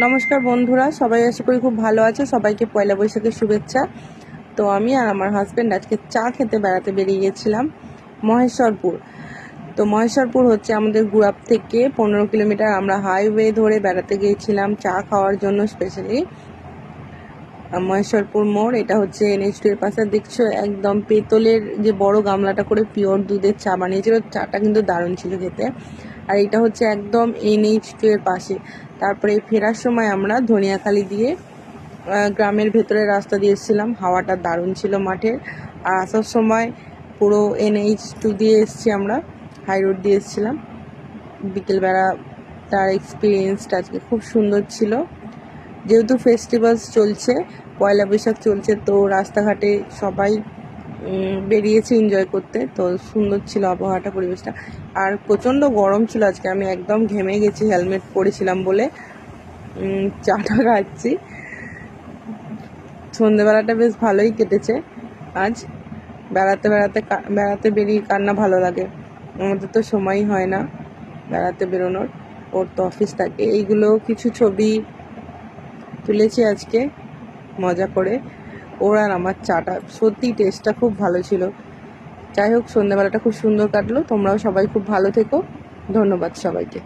নমস্কার বন্ধুরা, সবাই আশা করি খুব ভালো আছে। সবাইকে পয়লা বৈশাখের শুভেচ্ছা। তো আমি আর আমার হাজব্যান্ড আজকে চা খেতে বেড়াতে বেরিয়ে গেছিলাম মহেশ্বরপুর। তো মহেশ্বরপুর হচ্ছে আমাদের গুড়াপ থেকে 15 কিলোমিটার। আমরা হাইওয়ে ধরে বেড়াতে গিয়েছিলাম চা খাওয়ার জন্য স্পেশালি। মহেশ্বরপুর মোড়, এটা হচ্ছে NH2 এর পাশে। দেখছো একদম পেতলের যে বড় গামলাটা করে পিওর দুধের চা বানিয়েছিল, চাটা কিন্তু দারুণ ছিল খেতে। আর এটা হচ্ছে একদম NH2 এর পাশে। তারপরে ফেরার সময় আমরা ধনিয়াখালি দিয়ে গ্রামের ভেতরের রাস্তা দিয়ে এসেছিলাম। হাওয়াটা দারুণ ছিল মাঠের। আর আসার সময় পুরো NH2 দিয়ে এসেছি, আমরা হাই রোড দিয়ে এসেছিলাম। বিকেলবেলা তার এক্সপিরিয়েন্সটা আজকে খুব সুন্দর ছিল। যেহেতু ফেস্টিভ্যালস চলছে, পয়লা বৈশাখ চলছে, তো রাস্তাঘাটে সবাই বেরিয়েছে এনজয় করতে। তো সুন্দর ছিল আবহাওয়াটা, পরিবেশটা। আর প্রচণ্ড গরম ছিল আজকে, আমি একদম ঘেমে গেছি হেলমেট পরেছিলাম বলে। চাটা খাচ্ছি। সন্ধেবেলাটা বেশ ভালোই কেটেছে আজ। বেড়াতে বেরিয়ে কার না ভালো লাগে। আমাদের তো সময়ই হয় না বেড়াতে বেরোনোর, ওর তো অফিস থাকে। এইগুলো কিছু ছবি তুলেছি আজকে মজা করে। ওর আর আমার চাটা সত্যি টেস্টটা খুব ভালো ছিল। যাই হোক, সন্ধ্যেবেলাটা খুব সুন্দর কাটলো। তোমরাও সবাই খুব ভালো থেকো। ধন্যবাদ সবাইকে।